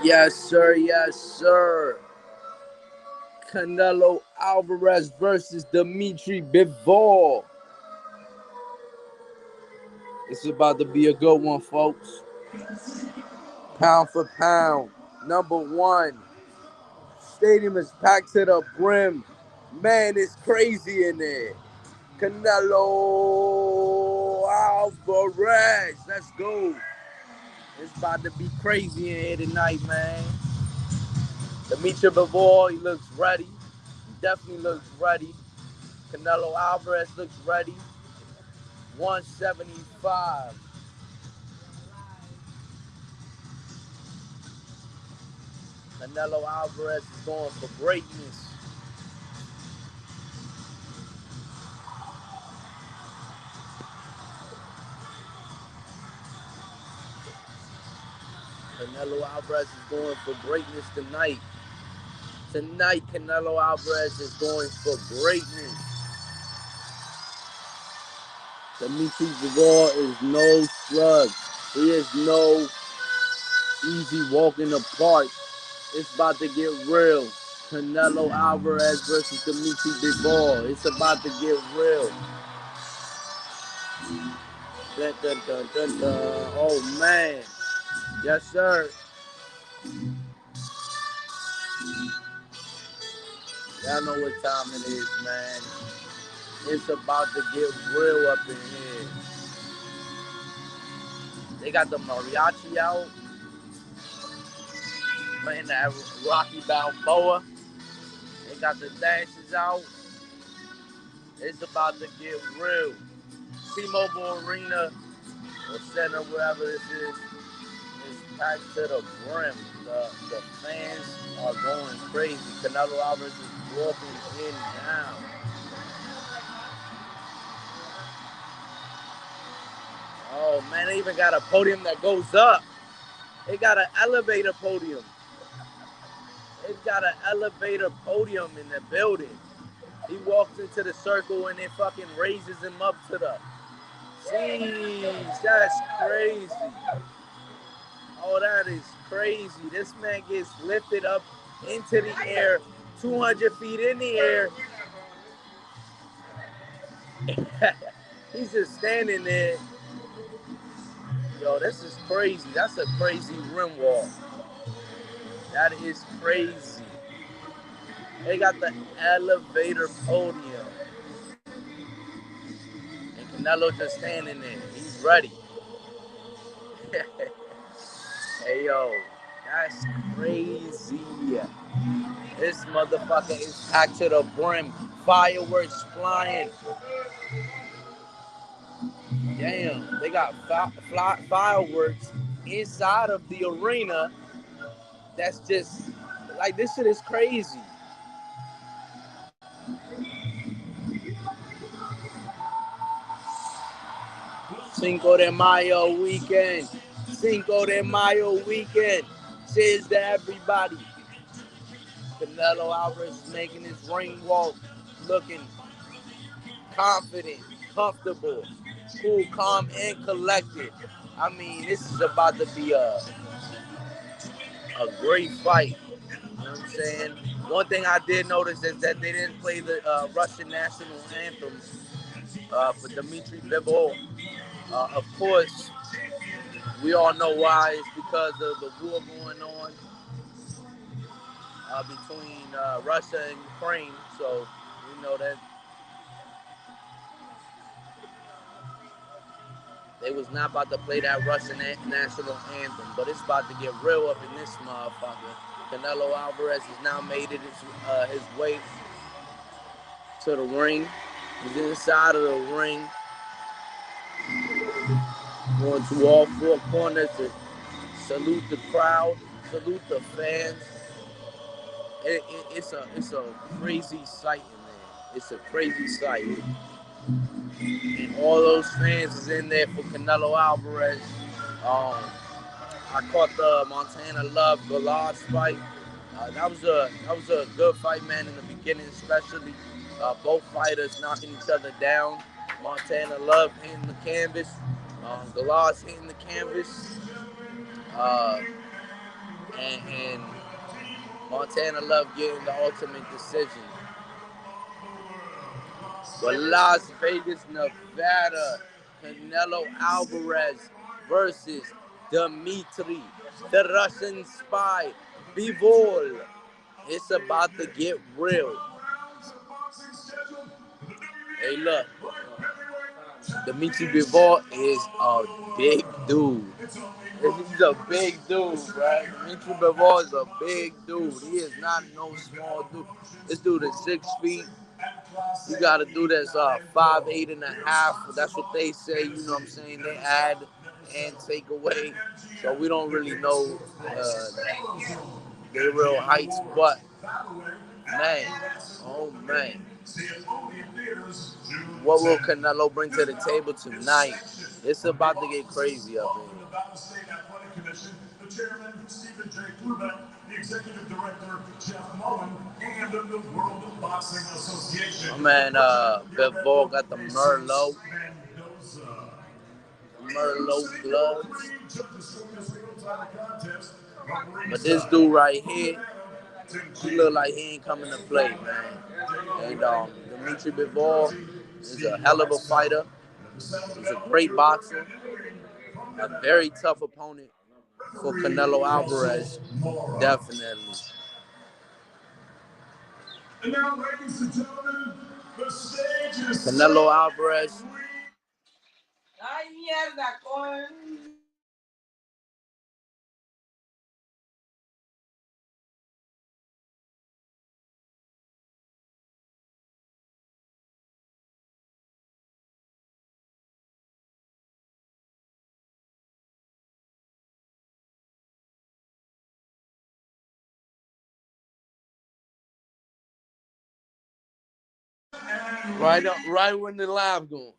Yes, sir. Yes, sir. Canelo Alvarez versus Dmitry Bivol. This is about to be a good one, folks. Pound for pound. Number one. Stadium is packed to the brim. Man, it's crazy in there. Canelo Alvarez. Let's go. It's about to be crazy in here tonight, man. Dmitry Bivol, he looks ready. He definitely looks ready. Canelo Alvarez looks ready. 175. Canelo Alvarez is going for greatness. Canelo Alvarez is going for greatness tonight. Tonight, Canelo Alvarez is going for greatness. Dmitry Bivol is no slug. He is no easy walk in the park. It's about to get real. Canelo Alvarez versus Dmitry Bivol. It's about to get real. Dun, dun, dun, dun, dun. Oh, man. Yes, sir. Y'all know what time it is, man. It's about to get real up in here. They got the mariachi out. Playing that Rocky Balboa. They got the dances out. It's about to get real. T-Mobile Arena or Center, wherever this is packed to the brim. The fans are going crazy. Canelo Alvarez is walking in now. Oh, man, they even got a podium that goes up. They got an elevator podium. They've got an elevator podium in the building. He walks into the circle and it fucking raises him up to the... Jeez, that's crazy. Oh, that is crazy. This man gets lifted up into the air, 200 feet in the air. He's just standing there. Yo, this is crazy. That's a crazy rim walk. That is crazy. They got the elevator podium. And Canelo just standing there. He's ready. Hey, yo, that's crazy. This motherfucker is packed to the brim. Fireworks flying. Damn, they got fireworks inside of the arena. That's just, like, this shit is crazy. Cinco de Mayo weekend. Cinco de Mayo weekend. Cheers to everybody. Canelo Alvarez is making his ring walk looking confident, comfortable, cool, calm, and collected. I mean, this is about to be a great fight. You know what I'm saying? One thing I did notice is that they didn't play the Russian national anthem for Dmitry Bivol. Of course, we all know why. It's because of the war going on between Russia and Ukraine. So we know that they was not about to play that Russian national anthem. But it's about to get real up in this motherfucker. Canelo Alvarez has now made it his way to the ring. He's inside of the ring. Going to all four corners to salute the crowd, salute the fans. It's a crazy sight in there. It's a crazy sight. And all those fans is in there for Canelo Alvarez. I caught the Montana Love Galaz fight. That was a good fight, man, in the beginning, especially. Both fighters knocking each other down. Montana Love hitting the canvas. Galaz hitting the canvas. and Montana loved getting the ultimate decision. But Las Vegas, Nevada, Canelo Alvarez versus Dmitry, the Russian spy, Bivol. It's about to get real. Hey, look. Dmitry Bivol is a big dude. He's a big dude, right? Dmitry Bivol is a big dude. He is not no small dude. This dude is 6 feet. You got to do this 5'8.5". That's what they say. You know what I'm saying? They add and take away. So we don't really know their real heights. But, man, oh, man. What will Canelo bring to the table tonight? It's about to get crazy up here. My man, Bivol got the Merlot gloves. But this dude right here, he look like he ain't coming to play, man. And Dmitry Bivol is a hell of a fighter. He's a great boxer. A very tough opponent for Canelo Alvarez, definitely. And now, ladies and gentlemen, the stage is Canelo Alvarez. Ay, mierda, con... Right when the live going.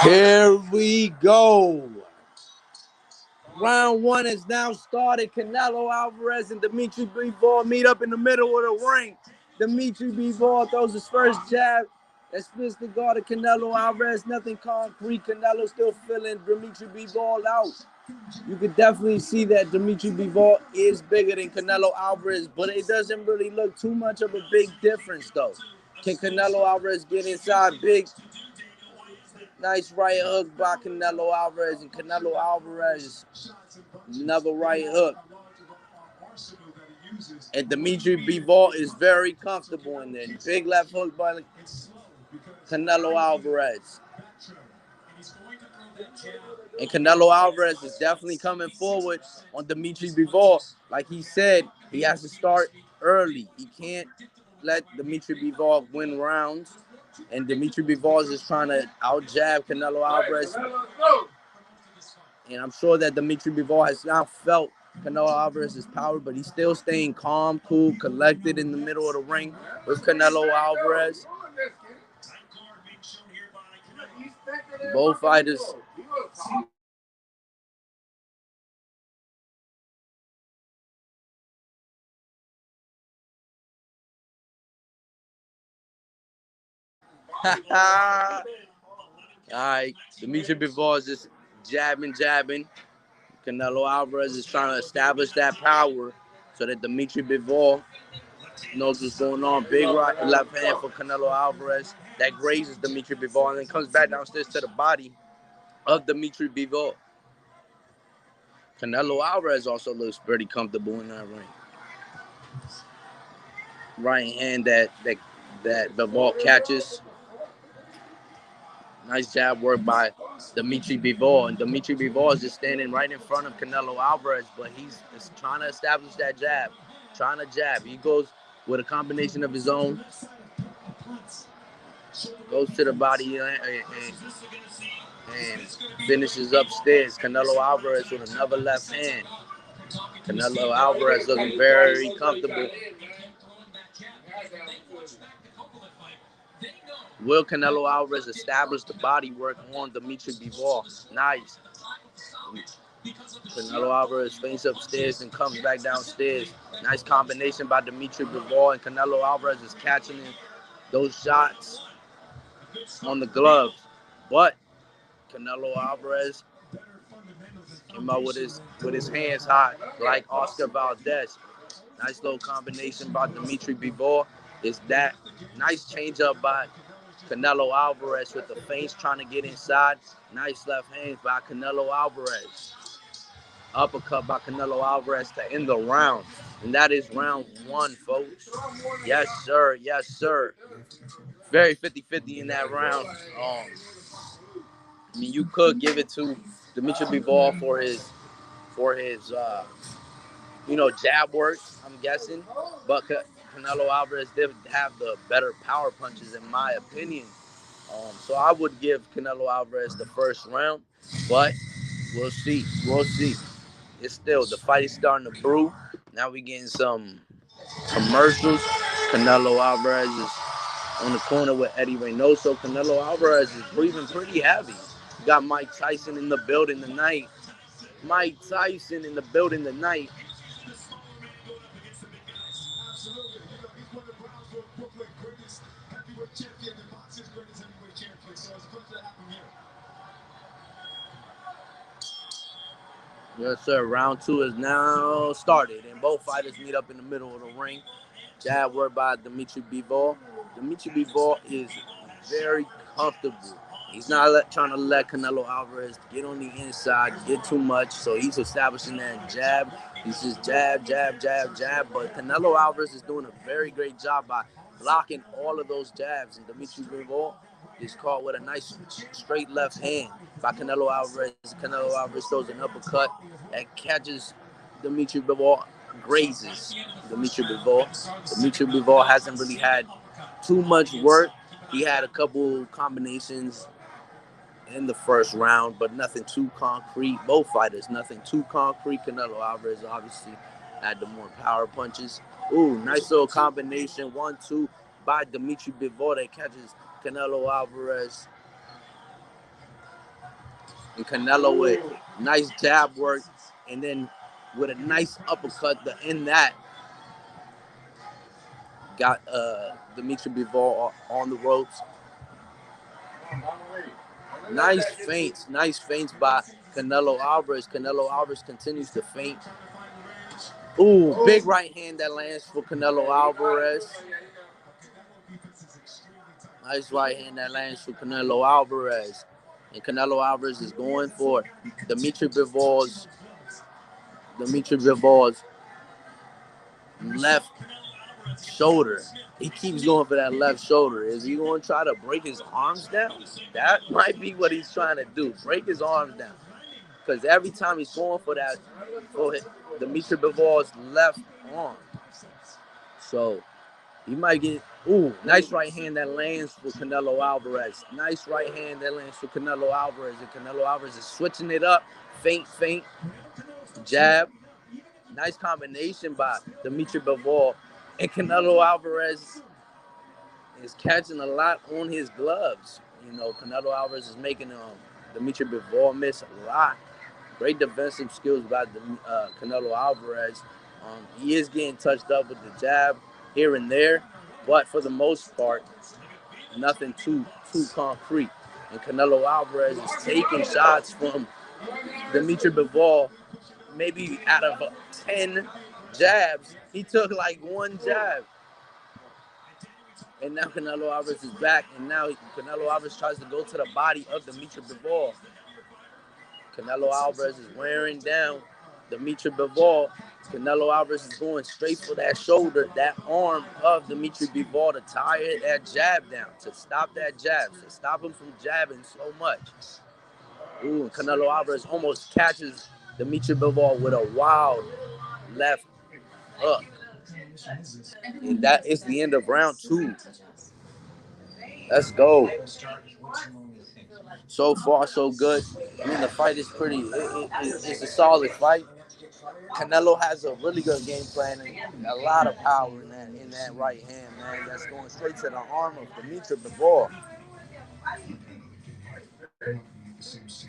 Here we go. Round one has now started. Canelo Alvarez and Dmitry Bivol meet up in the middle of the ring. Dmitry Bivol throws his first jab. That splits the guard of Canelo Alvarez. Nothing concrete. Canelo still feeling Dmitry Bivol out. You could definitely see that Dmitry Bivol is bigger than Canelo Alvarez, but it doesn't really look too much of a big difference, though. Can Canelo Alvarez get inside? Big, nice right hook by Canelo Alvarez, and Canelo Alvarez, another right hook. And Dmitry Bivol is very comfortable in there. Big left hook by Canelo Alvarez. And Canelo Alvarez is definitely coming forward on Dmitry Bivol. Like he said, he has to start early. He can't let Dmitry Bivol win rounds. And Dmitry Bivol is just trying to out-jab Canelo Alvarez. And I'm sure that Dmitry Bivol has now felt Canelo Alvarez's power, but he's still staying calm, cool, collected in the middle of the ring with Canelo Alvarez. Both fighters all right, Dmitry Bivol is just jabbing. Canelo Alvarez is trying to establish that power so that Dmitry Bivol knows what's going on. Big right, left hand for Canelo Alvarez that grazes Dmitry Bivol and then comes back downstairs to the body of Dmitry Bivol. Canelo Alvarez also looks pretty comfortable in that ring. Right hand that Bivol catches. Nice jab work by Dmitry Bivol. And Dmitry Bivol is just standing right in front of Canelo Alvarez, but he's just trying to establish that jab, trying to jab. He goes with a combination of his own, goes to the body and finishes upstairs. Canelo Alvarez with another left hand. Canelo Alvarez looking very comfortable. Will Canelo Alvarez establish the body work on Dmitry Bivol? Nice. Canelo Alvarez feints upstairs and comes back downstairs. Nice combination by Dmitry Bivol, and Canelo Alvarez is catching those shots on the gloves. But Canelo Alvarez came out with his hands high like Oscar Valdez. Nice little combination by Dmitry Bivol. Is that nice change up by Canelo Alvarez with the feints trying to get inside. Nice left hand by Canelo Alvarez. Uppercut by Canelo Alvarez to end the round. And that is round one, folks. Yes, sir. Yes, sir. Very 50-50 in that round. I mean, you could give it to Dmitry Bivol for his jab work, I'm guessing. But Canelo Alvarez did have the better power punches, in my opinion. So I would give Canelo Alvarez the first round. But we'll see. We'll see. It's still, the fight is starting to brew. Now we getting some commercials. Canelo Alvarez is on the corner with Eddie Reynoso. Canelo Alvarez is breathing pretty heavy. You got Mike Tyson in the building tonight. Mike Tyson in the building tonight. Yes, sir. Round two is now started, and both fighters meet up in the middle of the ring. Jab work by Dmitry Bivol. Dmitry Bivol is very comfortable. He's not trying to let Canelo Alvarez get on the inside, get too much, so he's establishing that jab. He's just jab. But Canelo Alvarez is doing a very great job by blocking all of those jabs, and Dmitry Bivol is caught with a nice straight left hand by Canelo Alvarez. Canelo Alvarez throws an uppercut that catches Dmitry Bivol, grazes Dmitry Bivol. Dmitry Bivol hasn't really had too much work. He had a couple combinations in the first round, but nothing too concrete. Both fighters, nothing too concrete. Canelo Alvarez obviously had the more power punches. Ooh, nice little combination. 1-2 by Dmitry Bivol that catches Canelo Alvarez And Canelo with nice jab work, and then with a nice uppercut to end that, got Dmitry Bivol on the ropes. Nice feints by Canelo Alvarez. Canelo Alvarez continues to feint. Ooh, big right hand that lands for Canelo Alvarez. Nice right hand that lands for Canelo Alvarez. And Canelo Alvarez is going for Dmitry Bivol's left shoulder. He keeps going for that left shoulder. Is he going to try to break his arms down? That might be what he's trying to do. Break his arms down. Because every time he's going for that, for Dmitry Bivol's left arm. So he might get, ooh, nice right hand that lands for Canelo Alvarez. Nice right hand that lands for Canelo Alvarez. And Canelo Alvarez is switching it up. Feint, jab. Nice combination by Dmitry Bivol. And Canelo Alvarez is catching a lot on his gloves. You know, Canelo Alvarez is making Dmitry Bivol miss a lot. Great defensive skills by Canelo Alvarez. He is getting touched up with the jab here and there, but for the most part, nothing too concrete. And Canelo Alvarez is taking shots from Dmitry Bivol. Maybe out of 10 jabs, he took like one jab. And now Canelo Alvarez is back, and now Canelo Alvarez tries to go to the body of Dmitry Bivol. Canelo Alvarez is wearing down Dmitry Bivol. Canelo Alvarez is going straight for that shoulder, that arm of Dmitry Bivol to tie that jab down, to stop that jab, to stop him from jabbing so much. Ooh, Canelo Alvarez almost catches Dmitry Bivol with a wild left hook. And that is the end of round 2. Let's go. So far, so good. I mean, the fight is it's a solid fight. Canelo has a really good game plan and a lot of power in that right hand, man. That's going straight to the arm of Dmitry Bivol.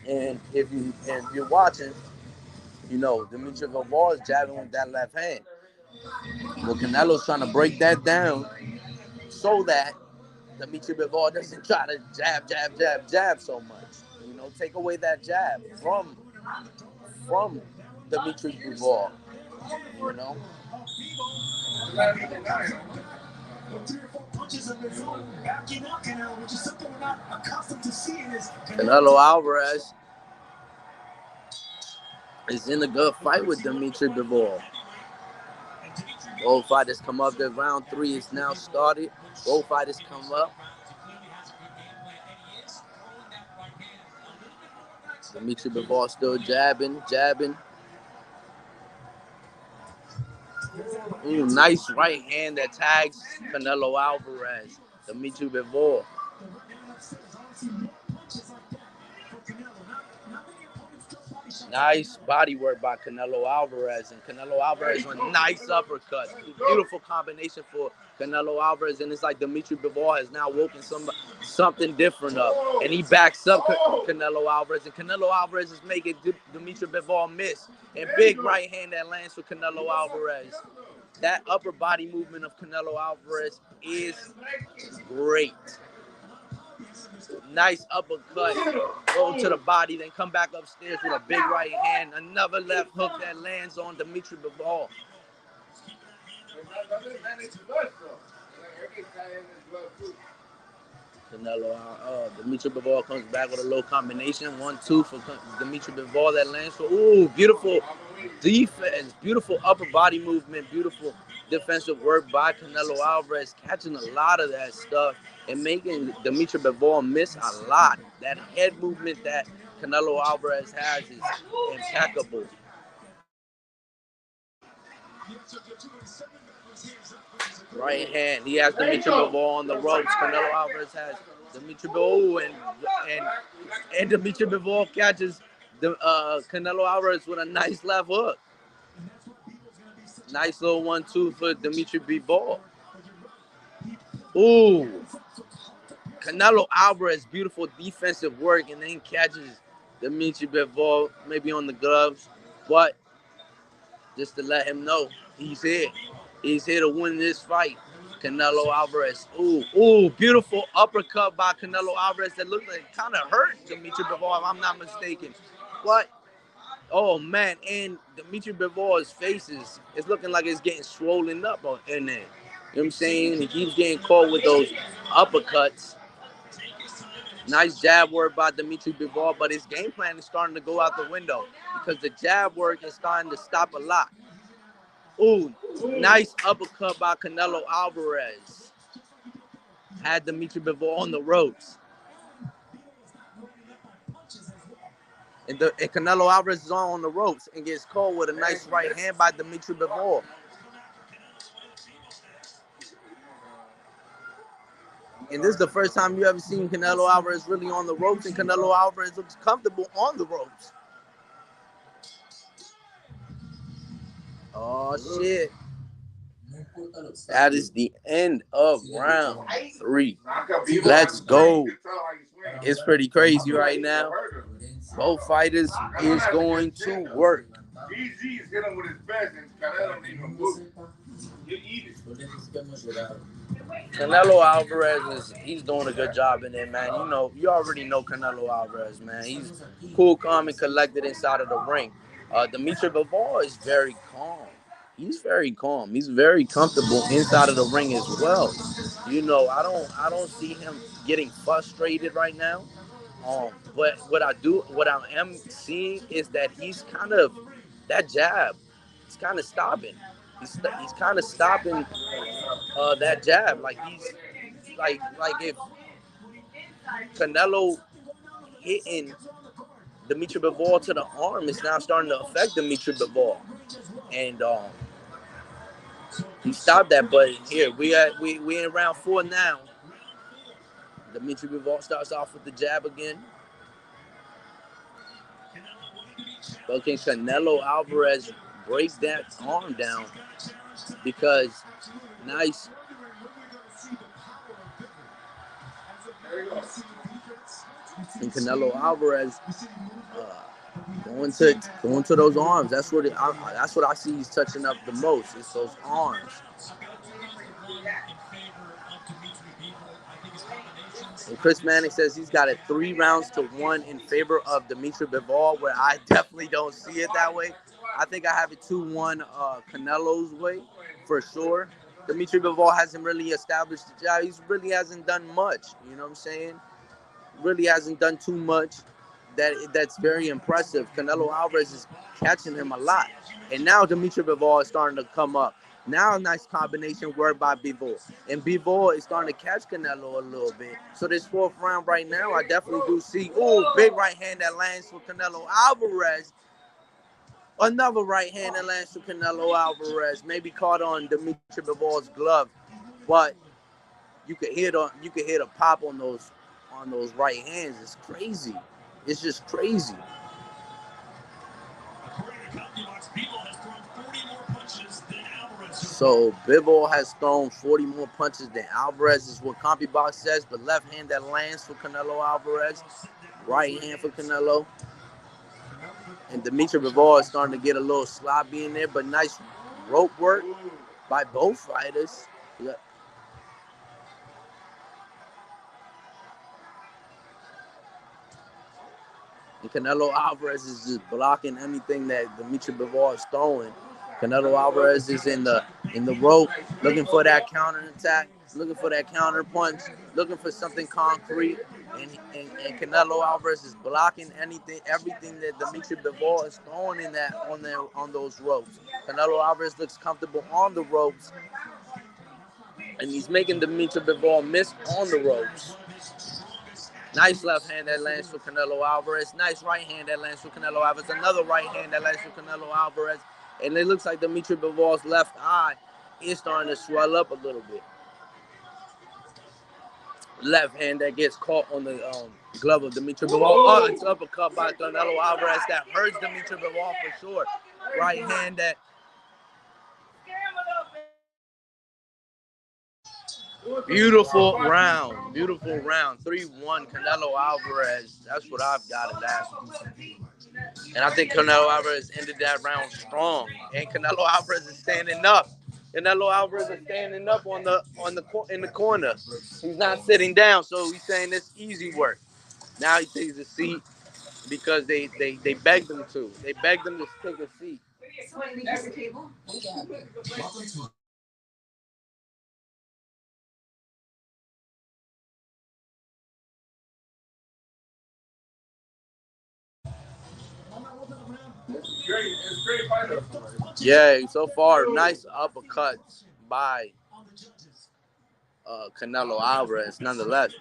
And if you're watching, you know Dmitry Bivol is jabbing with that left hand. Well, Canelo's trying to break that down so that Dmitry Bivol doesn't try to jab so much. You know, take away that jab from Dmitry Bivol. You know. Canelo Alvarez is in a good fight with Dmitry Bivol. Both fighters come up. The round 3 is now started. Both fighters come up. Dmitry Bivol still jabbing. Ooh, nice right hand that tags Canelo Alvarez. Dmitry Bivol. Nice body work by Canelo Alvarez. And Canelo Alvarez with a nice uppercut. Beautiful combination for Canelo Alvarez. And it's like Dmitry Bivol has now woken something different up. And he backs up Canelo Alvarez. And Canelo Alvarez is making Dmitry Bivol miss. And big right hand that lands for Canelo Alvarez. That upper body movement of Canelo Alvarez is great. Nice uppercut, go to the body, then come back upstairs with a big right hand. Another left hook that lands on Dmitry Bivol. Dmitry Bivol comes back with a low combination. 1-2 for Dmitry Bivol that lands for, ooh, beautiful defense, beautiful upper body movement, beautiful defensive work by Canelo Alvarez, catching a lot of that stuff and making Dmitry Bivol miss a lot. That head movement that Canelo Alvarez has is impeccable. Right hand. He has Dmitry Bivol on the ropes. Canelo Alvarez has Dmitry Bivol, and Dmitry Bivol catches Canelo Alvarez with a nice left hook. Nice little 1-2 for Dmitry Bivol. Ooh. Canelo Alvarez, beautiful defensive work, and then catches Dmitry Bivol maybe on the gloves, but just to let him know he's here. He's here to win this fight. Canelo Alvarez. Ooh, beautiful uppercut by Canelo Alvarez that looked like kind of hurt Dmitry Bivol, if I'm not mistaken. But, oh man, and Dmitry Bivol's face is looking like it's getting swollen up in there. You know what I'm saying? He keeps getting caught with those uppercuts. Nice jab work by Dmitry Bivol, but his game plan is starting to go out the window because the jab work is starting to stop a lot. Ooh, nice uppercut by Canelo Alvarez. Had Dmitry Bivol on the ropes. And Canelo Alvarez is on the ropes and gets caught with a nice right hand by Dmitry Bivol. And this is the first time you ever seen Canelo Alvarez really on the ropes, and Canelo Alvarez looks comfortable on the ropes. Oh, shit. That is the end of round 3. Let's go. It's pretty crazy right now. Both fighters is going to work. DG's hit him with his best, and Canelo didn't even move. You eat it. Canelo Alvarez he's doing a good job in there, man. You already know Canelo Alvarez, man. He's cool, calm, and collected inside of the ring. Dmitry Bivol is very calm. He's very calm. He's very comfortable inside of the ring as well. I don't see him getting frustrated right now. But what I am seeing is that he's kind of that jab. He's kind of stopping. He's kind of stopping that jab. Like he's like if Canelo hitting Dmitry Bivol to the arm is now starting to affect Dmitry Bivol, and he stopped that. But here we in round 4 now. Dmitry Bivol starts off with the jab again. But can Canelo Alvarez break that arm down? Because nice. And Canelo Alvarez going to those arms. That's what I see he's touching up the most. It's those arms. And Chris Manning says he's got it 3 rounds to 1 in favor of Dmitry Bivol, where I definitely don't see it that way. I think I have it 2-1 Canelo's way for sure. Dmitry Bivol hasn't really established the job. He really hasn't done much. You know what I'm saying? Really hasn't done too much. That's very impressive. Canelo Alvarez is catching him a lot. And now Dmitry Bivol is starting to come up. Now a nice combination work by Bivol. And Bivol is starting to catch Canelo a little bit. So this 4th round right now, I definitely do see, big right hand that lands for Canelo Alvarez. Another right hand that lands for Canelo Alvarez. Maybe caught on Dmitry Bivol's glove. But you could hear the pop on those right hands. It's crazy. It's just crazy. So Bivol has thrown 40 more punches than Alvarez is what CompuBox says, but left hand that lands for Canelo Alvarez, right hand for Canelo. And Dmitry Bivol is starting to get a little sloppy in there, but nice rope work by both fighters. And Canelo Alvarez is just blocking anything that Dmitry Bivol is throwing. Canelo Alvarez is in the rope, looking for that counter attack, looking for that counter punch, looking for something concrete. And Canelo Alvarez is blocking everything that Dmitry Bivol is throwing in that on those ropes. Canelo Alvarez looks comfortable on the ropes, and he's making Dmitry Bivol miss on the ropes. Nice left hand that lands for Canelo Alvarez. Nice right hand that lands for Canelo Alvarez. Another right hand that lands for Canelo Alvarez. And it looks like Dmitry Bivol's left eye is starting to swell up a little bit. Left hand that gets caught on the glove of Dmitry Bivol. Oh, it's uppercut by Canelo Alvarez. That hurts Dmitry Bivol for sure. Right hand that... Beautiful round. Beautiful round. 3-1 Canelo Alvarez. That's what I've got it as. And I think Canelo Alvarez ended that round strong. And Canelo Alvarez is standing up. Canelo Alvarez is standing up in the corner. He's not sitting down, so he's saying it's easy work. Now he takes a seat because they begged him to. They begged him to take a seat. Yeah, so far, nice uppercuts by Canelo Alvarez, nonetheless.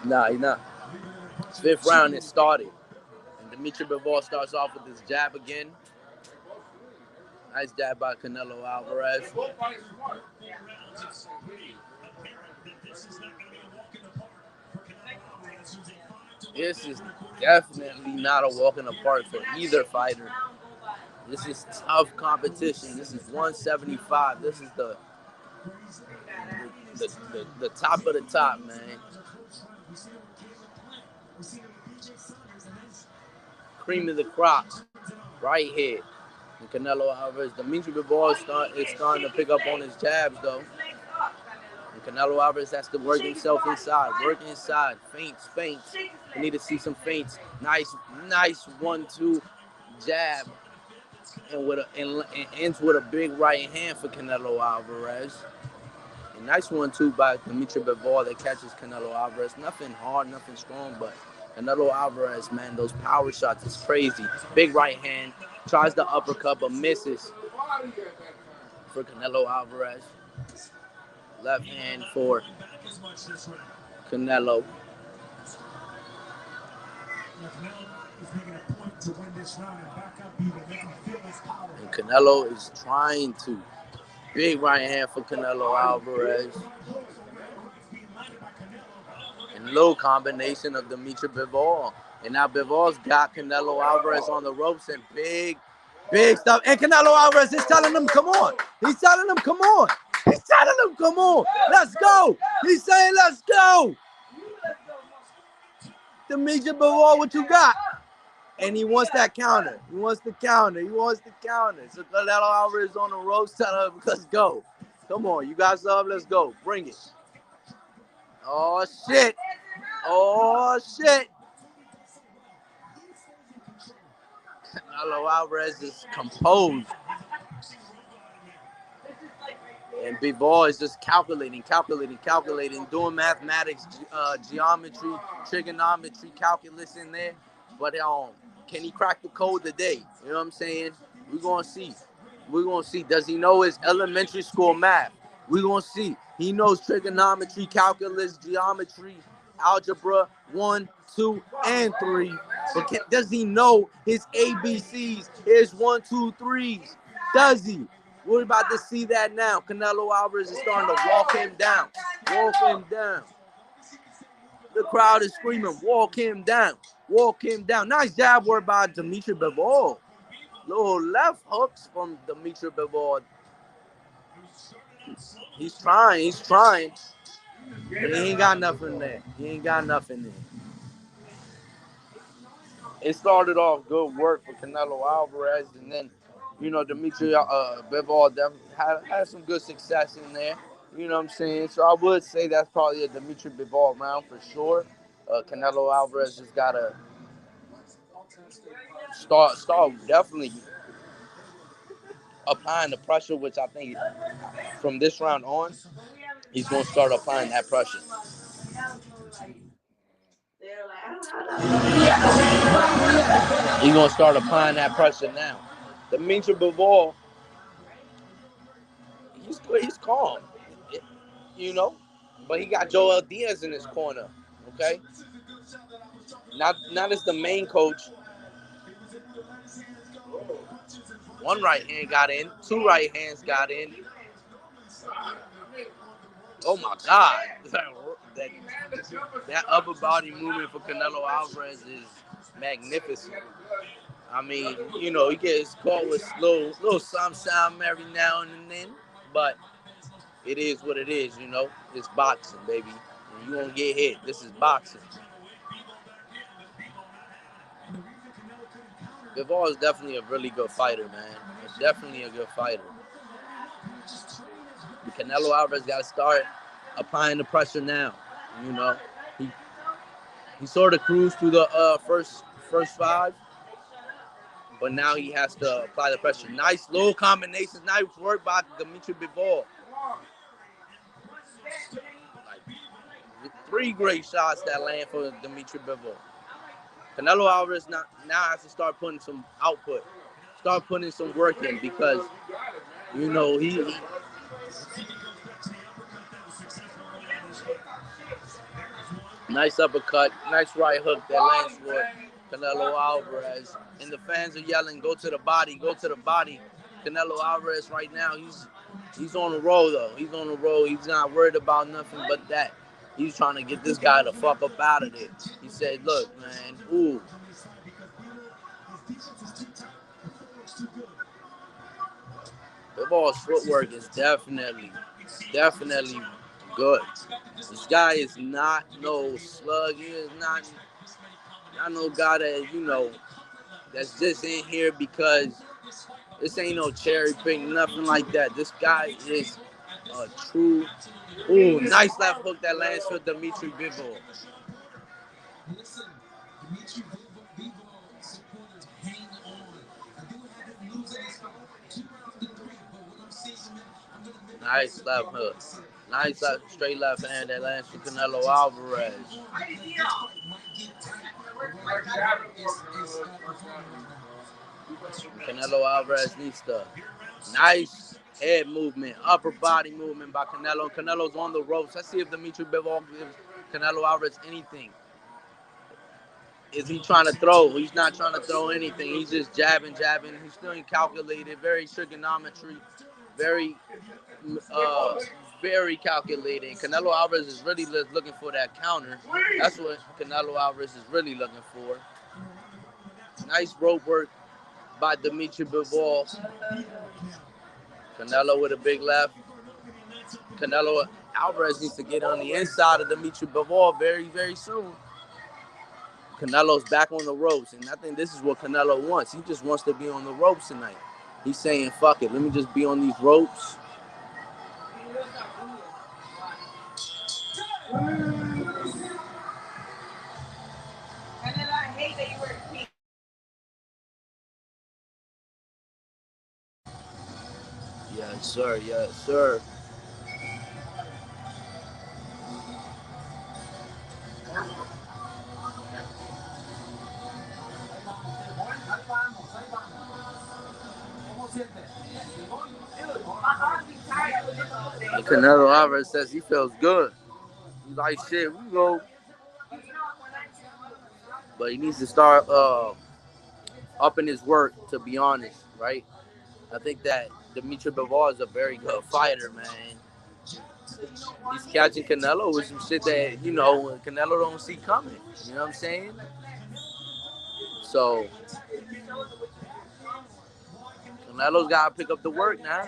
Nah, he's not. Fifth round, it started. And Dmitry Bivol starts off with his jab again. Nice jab by Canelo Alvarez. This is definitely not a walk in the park for either fighter. This is tough competition. This is 175. This is the top of the top, man. Cream of the crop right here. And Canelo Alvarez, Dmitry Bivol is starting to pick up on his jabs, though. And Canelo Alvarez has to work himself inside. Work inside. Feints. We need to see some feints. Nice 1-2 jab. And ends with a big right hand for Canelo Alvarez. A nice 1-2 by Dmitry Bivol that catches Canelo Alvarez. Nothing hard, nothing strong, but Canelo Alvarez, man, those power shots is crazy. Big right hand. Tries the uppercut, but misses for Canelo Alvarez. Left hand for Canelo. And Canelo is trying to. Big right hand for Canelo Alvarez. And little combination of Dmitry Bivol. And now Bivol's got Canelo Alvarez on the ropes and big stuff. And Canelo Alvarez is telling him, come on. He's telling him, come on. He's telling him, come on. Let's go. He's saying, let's go. Dmitry Bivol, what you got? And he wants that counter. He wants the counter. So Canelo Alvarez is on the ropes telling him, let's go. Come on, you got something? Let's go. Bring it. Oh, shit. Canelo Alvarez is composed. And Bivol is just calculating, doing mathematics, geometry, trigonometry, calculus in there. But can he crack the code today? You know what I'm saying? We're going to see. Does he know his elementary school math? We're going to see. He knows trigonometry, calculus, geometry, algebra, 1, 2, and 3. But does he know his ABCs, his 1, 2, 3s? Does he? We're about to see that now. Canelo Alvarez is starting to walk him down. The crowd is screaming, walk him down. Nice jab work by Dmitry Bivol. Little left hooks from Dmitry Bivol. He's trying. But he ain't got nothing there. It started off good work for Canelo Alvarez, and then, Dmitry Bivol had some good success in there. You know what I'm saying? So I would say that's probably a Dmitry Bivol round for sure. Canelo Alvarez just got to start definitely applying the pressure, which I think from this round on, he's going to start applying that pressure. He's going to start applying that pressure now. Dmitry Bivol, he's calm, but he got Joel Diaz in his corner, okay? Not as the main coach. One right hand got in, 2 right hands got in. Oh my God. That upper body movement for Canelo Alvarez is magnificent. I mean, you know, he gets caught with little some every now and then, but it is what it is, you know. It's boxing, baby. And you won't get hit. This is boxing. Bivol is definitely a really good fighter, man. It's definitely a good fighter. Canelo Alvarez got to start applying the pressure now. You know, he sort of cruised through the first five, but now he has to apply the pressure. Nice little combinations. Nice work by Dmitry Bivol. Like, 3 great shots that land for Dmitry Bivol. Canelo Alvarez now has to start putting some output, start putting some work in because, you know, he nice uppercut, nice right hook that lands for Canelo Alvarez. And the fans are yelling, go to the body, go to the body. Canelo Alvarez right now, he's on the roll, though. He's on the roll. He's not worried about nothing but that. He's trying to get this guy the fuck up out of there. He said, look, man, ooh. Bivol's footwork is definitely good. This guy is not no slug. He is not no guy that, you know, that's just in here because this ain't no cherry pick, nothing like that. This guy is a true. Ooh, nice left hook that lands for Dmitry Bivol. Nice left hook. Nice left, straight left hand that lands for Canelo Alvarez. Canelo Alvarez needs to nice head movement, upper body movement by Canelo. Canelo's on the ropes. Let's see if Dmitry Bivol gives Canelo Alvarez anything. Is he trying to throw? He's not trying to throw anything. He's just jabbing. He's still calculated, very trigonometry, very, very calculated. Canelo Alvarez is really looking for that counter. That's what Canelo Alvarez is really looking for. Nice rope work by Dmitry Bivol. Canelo with a big left. Canelo Alvarez needs to get on the inside of Dmitry Bivol very, very soon. Canelo's back on the ropes, and I think this is what Canelo wants. He just wants to be on the ropes tonight. He's saying, fuck it, let me just be on these ropes. Yes, sir. Yes, sir. And Canelo Alvarez says he feels good. He's like, shit, we go. But he needs to start upping his work, to be honest, right? I think that Dmitry Bivol is a very good fighter, man. He's catching Canelo with some shit that, you know, Canelo don't see coming. You know what I'm saying? So Canelo's got to pick up the work now.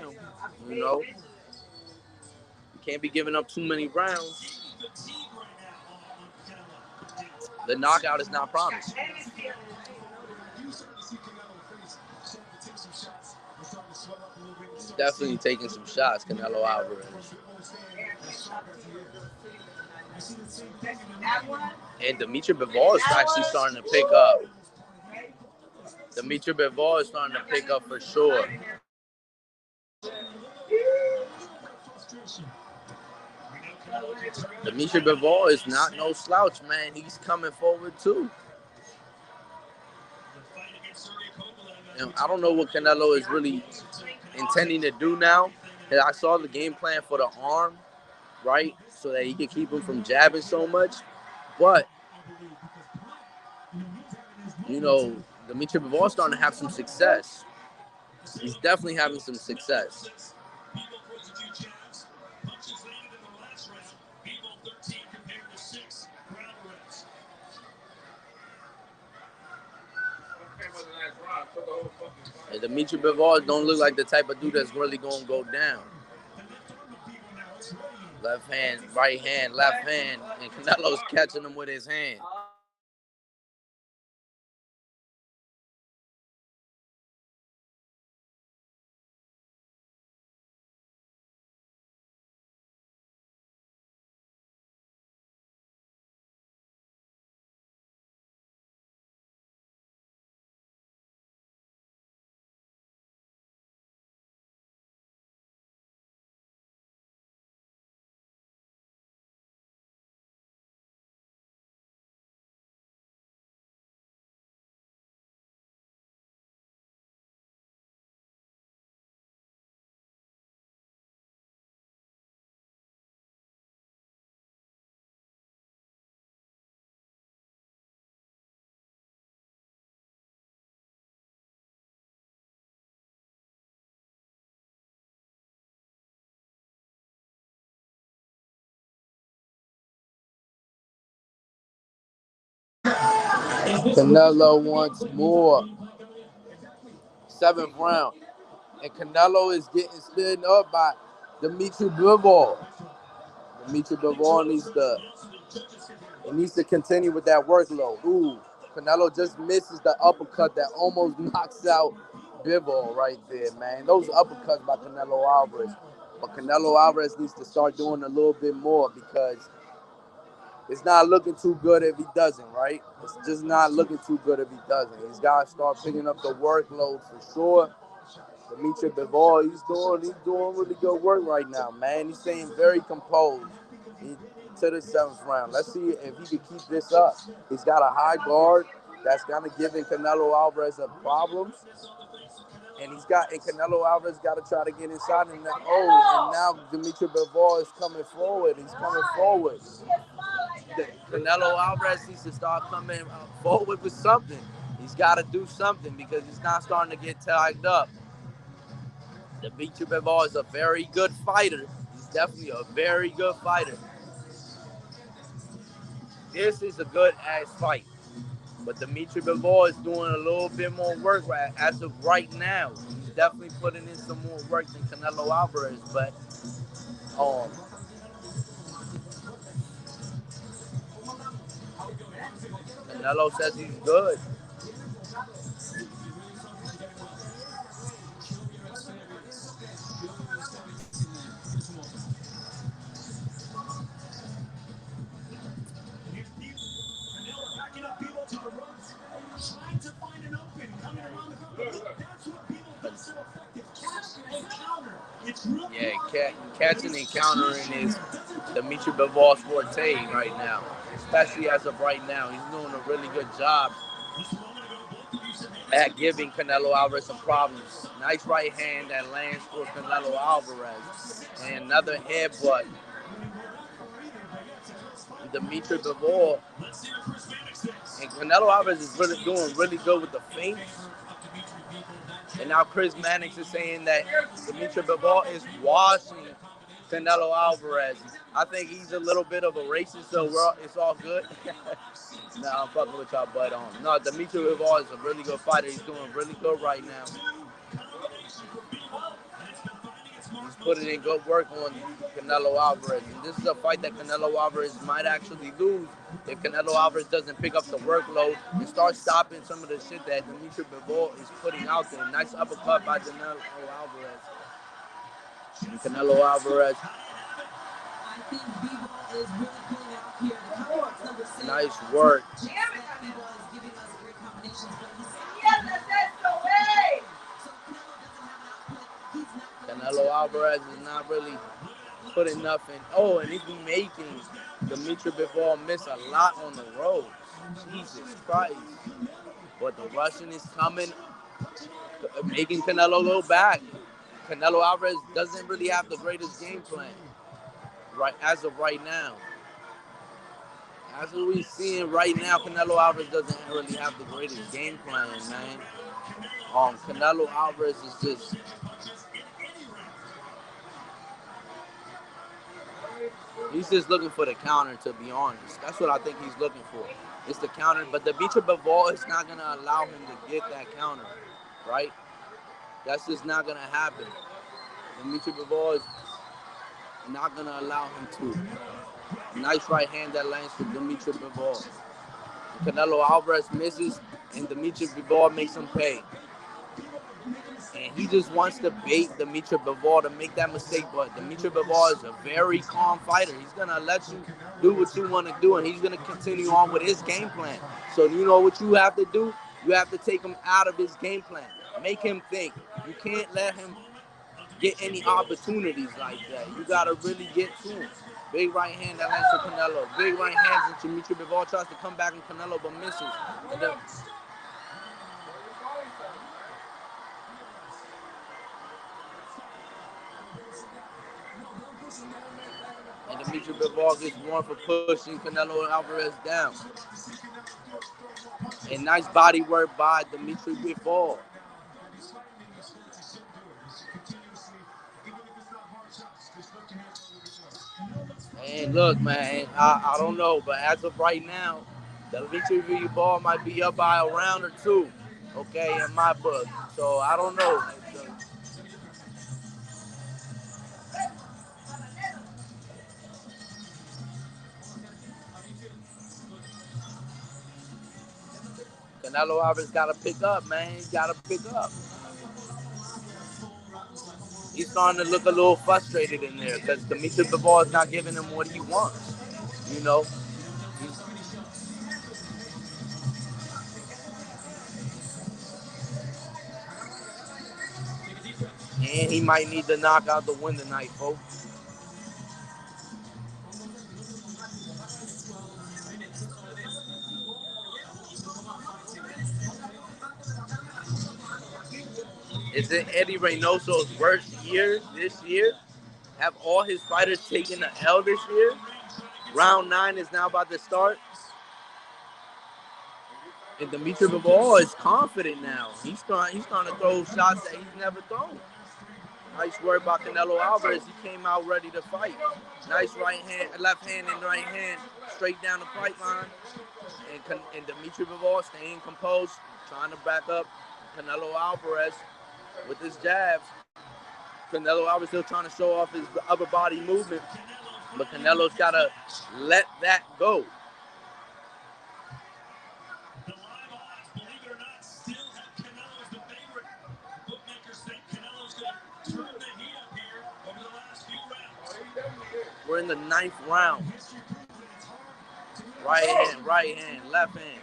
You know, you can't be giving up too many rounds. The knockout is not promised. He's definitely taking some shots, Canelo Alvarez. And Dmitry Bivol is actually starting to pick up. Dmitry Bivol is starting to pick up for sure. Dmitry Bivol is not no slouch, man. He's coming forward too. And I don't know what Canelo is really intending to do now. I saw the game plan for the arm, right? So that he can keep him from jabbing so much. But, you know, Dmitry Bivol is starting to have some success. He's definitely having some success. And Dmitry Bivol don't look like the type of dude that's really going to go down. Left hand, right hand, left hand, and Canelo's catching him with his hand. Canelo wants more. 7th round. And Canelo is getting stood up by Dmitry Bivol. Dmitry Bivol needs to continue with that workload. Ooh, Canelo just misses the uppercut that almost knocks out Bivol right there, man. Those uppercuts by Canelo Alvarez. But Canelo Alvarez needs to start doing a little bit more because it's not looking too good if he doesn't, right? It's just not looking too good if he doesn't. He's got to start picking up the workload for sure. Dmitry Bivol, he's doing really good work right now, man. He's staying very composed to the 7th round. Let's see if he can keep this up. He's got a high guard that's kind of giving Canelo Alvarez problems. And Canelo Alvarez got to try to get inside. And now Dmitry Bivol is coming forward. He's coming forward. Canelo Alvarez needs to start coming forward with something. He's got to do something because he's not starting to get tagged up. Dmitry Bivol is a very good fighter. He's definitely a very good fighter. This is a good-ass fight. But Dmitry Bivol is doing a little bit more work as of right now. He's definitely putting in some more work than Canelo Alvarez. But Canelo says he's good. Yeah, catching and countering is Dmitry Bivol's forte right now, especially as of right now. He's doing a really good job at giving Canelo Alvarez some problems. Nice right hand that lands for Canelo Alvarez. And another headbutt. Dmitry Bivol. And Canelo Alvarez is really doing really good with the feints. And now Chris Mannix is saying that Dmitry Bivol is washing Canelo Alvarez. I think he's a little bit of a racist, so it's all good. No, I'm fucking with y'all, but no, Dmitry Bivol is a really good fighter. He's doing really good right now. He's putting in good work on Canelo Alvarez. And this is a fight that Canelo Alvarez might actually lose if Canelo Alvarez doesn't pick up the workload and start stopping some of the shit that Dmitry Bivol is putting out there. Nice uppercut by Canelo Alvarez. And Canelo Alvarez. Nice work. Canelo Alvarez is not really putting nothing. Oh, and he's making Dmitry Bivol miss a lot on the road. Jesus Christ. But the Russian is coming, making Canelo go back. Canelo Alvarez doesn't really have the greatest game plan as of right now. As we're seeing right now, Canelo Alvarez doesn't really have the greatest game plan, man. Canelo Alvarez is just... He's just looking for the counter, to be honest. That's what I think he's looking for. It's the counter, but Dmitry Bivol is not going to allow him to get that counter, right? That's just not going to happen. Dmitry Bivol is not going to allow him to. Nice right hand that lands for Dmitry Bivol. Canelo Alvarez misses, and Dmitry Bivol makes him pay. And he just wants to bait Dmitry Bivol to make that mistake, but Dmitry Bivol is a very calm fighter. He's going to let you do what you want to do, and he's going to continue on with his game plan. So you know what you have to do? You have to take him out of his game plan. Make him think. You can't let him get any opportunities like that. You got to really get to him. Big right hand that lands for Canelo. Big right hands, and Dmitry Bivol tries to come back on Canelo, but misses. And Dmitry Bivol gets one for pushing Canelo Alvarez down. And nice body work by Dmitry Bivol. And look, man, I don't know, but as of right now, Dmitry Bivol might be up by a round or two, okay, in my book. So I don't know. Canelo Alvarez got to pick up, man. He's got to pick up. He's starting to look a little frustrated in there because Dmitry Bivol is not giving him what he wants. You know, and he might need to knock out the win tonight, folks. Is it Eddie Reynoso's worst year this year? Have all his fighters taken an L this year? Round 9 is now about to start. And Dmitry Bivol is confident now. He's starting to throw shots that he's never thrown. Nice work by Canelo Alvarez. He came out ready to fight. Nice right hand, left hand and right hand straight down the pipeline. And Dmitry Bivol staying composed, trying to back up Canelo Alvarez with his jabs. Canelo Alvarez still trying to show off his upper body movement, but Canelo's got to let that go. We're in the 9th round. Right hand, left hand.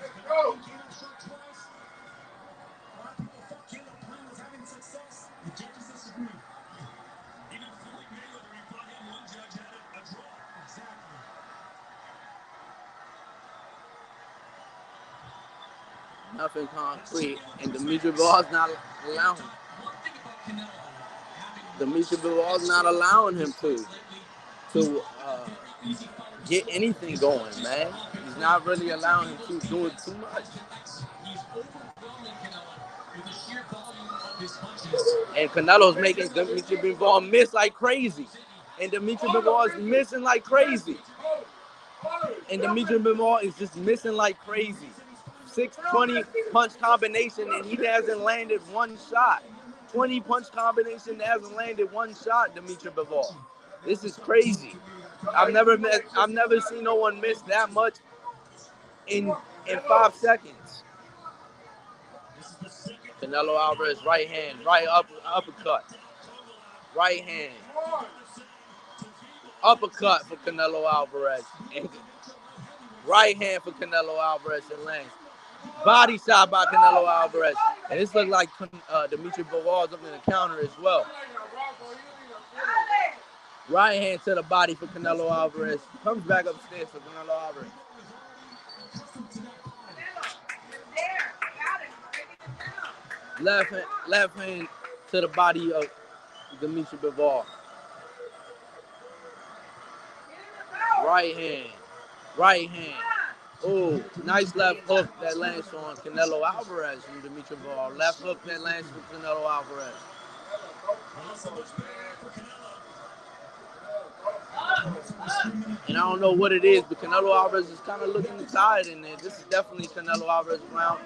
Nothing concrete, and Dmitry Bivol's not allowing him. Dmitry Bivol's not allowing him to get anything going, man. He's not really allowing him to do it too much. And Canelo's making Dmitry Bivol miss like crazy. And Dmitry Bivol is missing like crazy. And Dmitry Bivol is just missing like crazy. 6-20 punch combination, and he hasn't landed one shot. 20 punch combination that hasn't landed one shot, Dmitry Bivol. This is crazy. I've never seen no one miss that much in 5 seconds. Canelo Alvarez, right hand, right uppercut. Right hand. Uppercut for Canelo Alvarez. And right hand for Canelo Alvarez and lands. Body shot by Canelo Alvarez. And this looked like Dmitry Bivol is looking to counter as well. Right hand to the body for Canelo Alvarez. Comes back upstairs for Canelo Alvarez. Left hand to the body of Dmitry Bivol. Right hand. Oh, nice left hook that lands on Canelo Alvarez from Dmitry Bivol. Left hook that lands for Canelo Alvarez. And I don't know what it is, but Canelo Alvarez is kind of looking tired in there. This is definitely Canelo Alvarez round.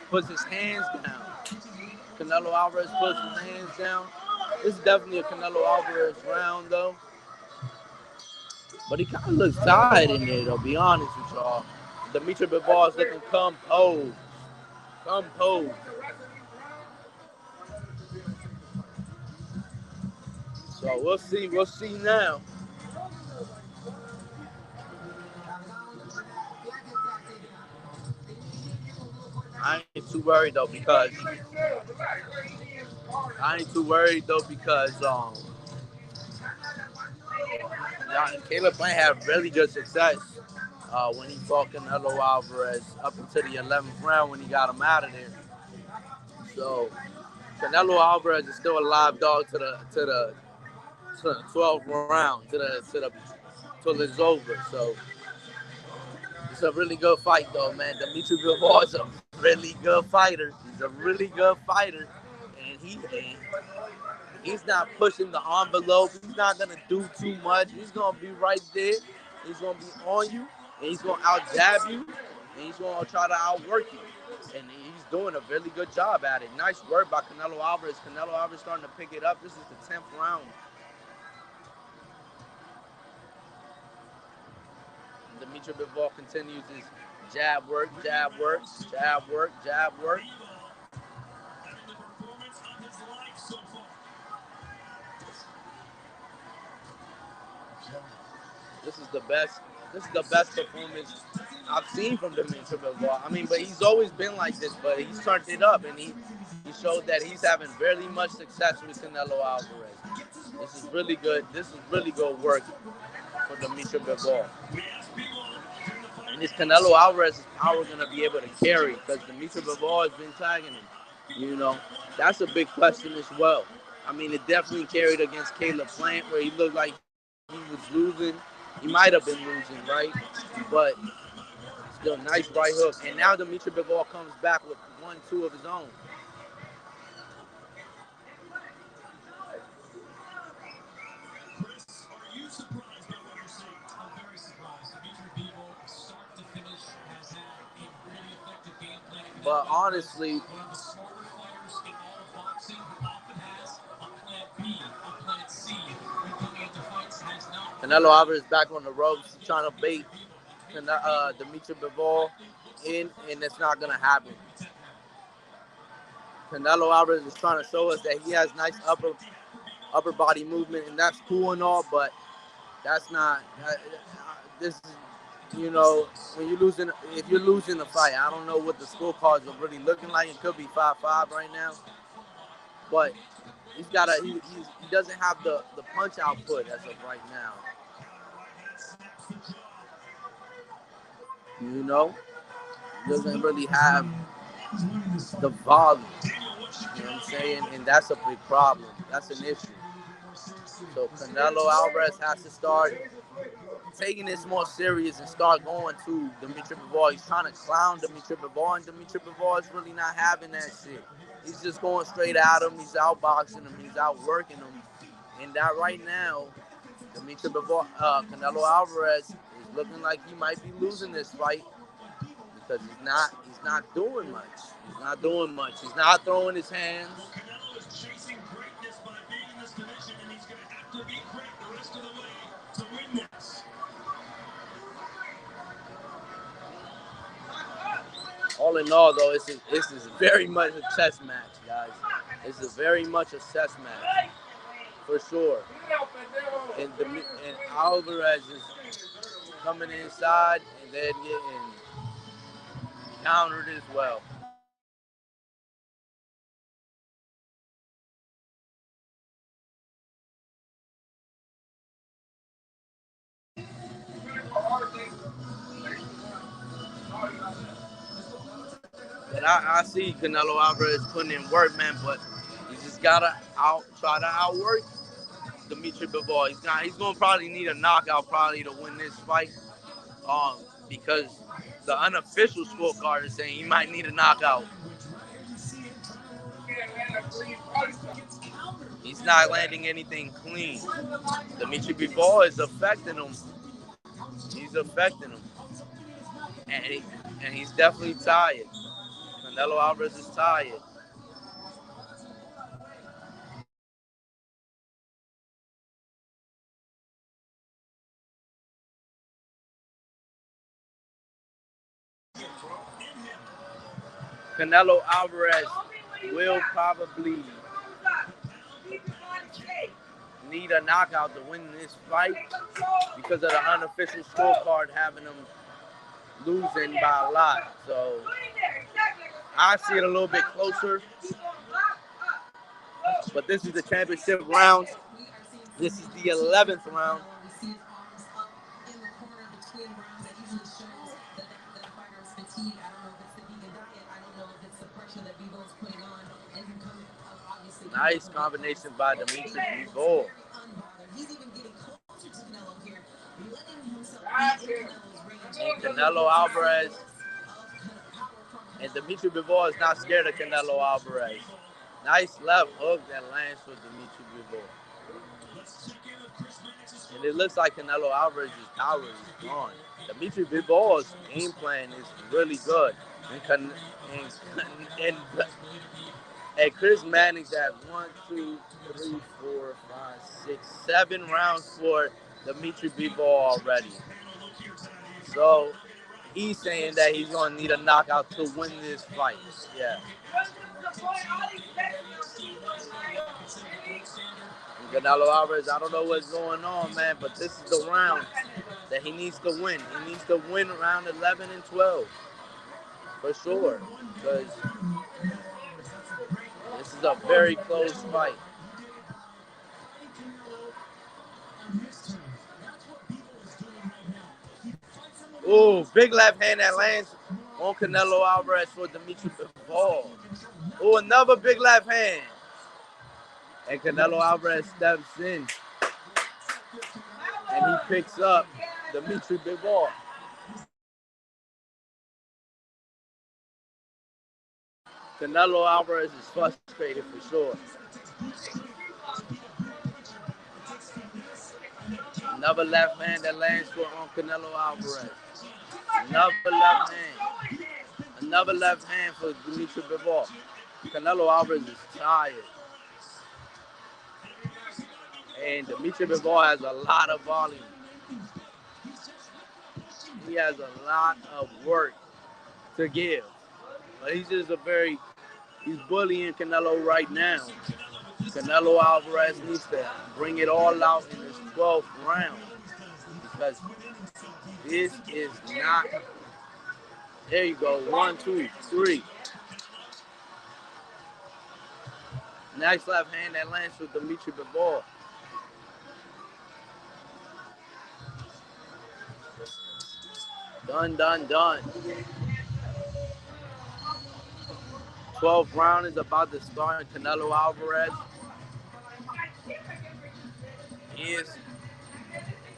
Puts his hands down. Canelo Alvarez puts his hands down. This is definitely a Canelo Alvarez round, though. But he kind of looks tired in there, though, be honest with y'all. Dmitry Bivol is looking composed. Composed. So we'll see. We'll see now. I ain't too worried though because Caleb Plant had really good success when he fought Canelo Alvarez up until the 11th round when he got him out of there. So Canelo Alvarez is still a live dog to the 12th round till it's over. So it's a really good fight though, man. Dmitry Bivol is a really good fighter. He's a really good fighter, and he's not pushing the envelope. He's not gonna do too much. He's gonna be right there. He's gonna be on you, and he's gonna out jab you, and he's gonna try to outwork you. And he's doing a really good job at it. Nice work by Canelo Alvarez. Canelo Alvarez starting to pick it up. This is the 10th round. Dmitry Bivol continues his jab work, jab work, jab work, jab work. This is the best. This is the best performance I've seen from Dmitry Bivol. I mean, but he's always been like this, but he's turned it up, and he showed that he's having very much success with Canelo Alvarez. This is really good. This is really good work for Dmitry Bivol. And is Canelo Alvarez's power going to be able to carry? Because Dmitry Bivol has been tagging him. You know, that's a big question as well. I mean, it definitely carried against Caleb Plant, where he looked like he was losing. He might have been losing, right? But still, nice right hook. And now Dmitry Bivol comes back with 1-2 of his own. But honestly, Canelo Alvarez back on the ropes, trying to bait Dmitry Bivol in, and it's not going to happen. Canelo Alvarez is trying to show us that he has nice upper body movement, and that's cool and all, but that's not. This is, you know, when you're losing, if you're losing the fight, I don't know what the scorecards are really looking like. It could be 5-5 right now, but he doesn't have the punch output as of right now. You know, he doesn't really have the volume. You know what I'm saying? And that's a big problem. That's an issue. So Canelo Alvarez has to start taking this more serious and start going to Dmitry Bivol. He's trying to clown Dmitry Bivol, and Dmitry Bivol is really not having that shit. He's just going straight at him. He's outboxing him. He's outworking him. And that right now, Dmitry Bivol, Canelo Alvarez is looking like he might be losing this fight because he's not doing much. He's not doing much. He's not throwing his hands. All in all, though, this is very much a chess match, guys. This is very much a chess match, for sure. And Alvarez is coming inside and then getting countered as well. And I see Canelo Alvarez putting in work, man, but he just gotta try to outwork Dmitry Bivol. He's gonna probably need a knockout probably to win this fight. Because the unofficial scorecard is saying he might need a knockout. He's not landing anything clean. Dmitry Bivol is affecting him. He's affecting him. And he's definitely tired. Canelo Alvarez is tired. Canelo Alvarez will probably need a knockout to win this fight because of the unofficial scorecard having him losing by a lot. So I see it a little bit closer. But this is the championship round. This is the 11th round. Nice combination by Dmitry Bivol. And Canelo Alvarez. And Dmitry Bivol is not scared of Canelo Alvarez. Nice left hook that lands for Dmitry Bivol. And it looks like Canelo Alvarez's power is gone. Dmitry Bivol's game plan is really good. And Chris Manning's at 1, 2, 3, 4, 5, 6, 7 rounds for Dmitry Bivol already. So he's saying that he's going to need a knockout to win this fight. Yeah. And Canelo Alvarez, I don't know what's going on, man, but this is the round that he needs to win. He needs to win round 11 and 12. For sure. Because this is a very close fight. Ooh, big left hand that lands on Canelo Alvarez for Dmitry Bivol. Ooh, another big left hand. And Canelo Alvarez steps in. And he picks up Dmitry Bivol. Canelo Alvarez is frustrated for sure. Another left hand that lands on Canelo Alvarez. Another left hand. Another left hand for Dmitry Bivol. Canelo Alvarez is tired. And Dmitry Bivol has a lot of volume. He has a lot of work to give. But he's just he's bullying Canelo right now. Canelo Alvarez needs to bring it all out in this 12th round. Because this is not... There you go. 1, 2, 3. Nice left hand that lands with Dmitry Bivol. Done, done, done. 12th round is about to start. Canelo Alvarez is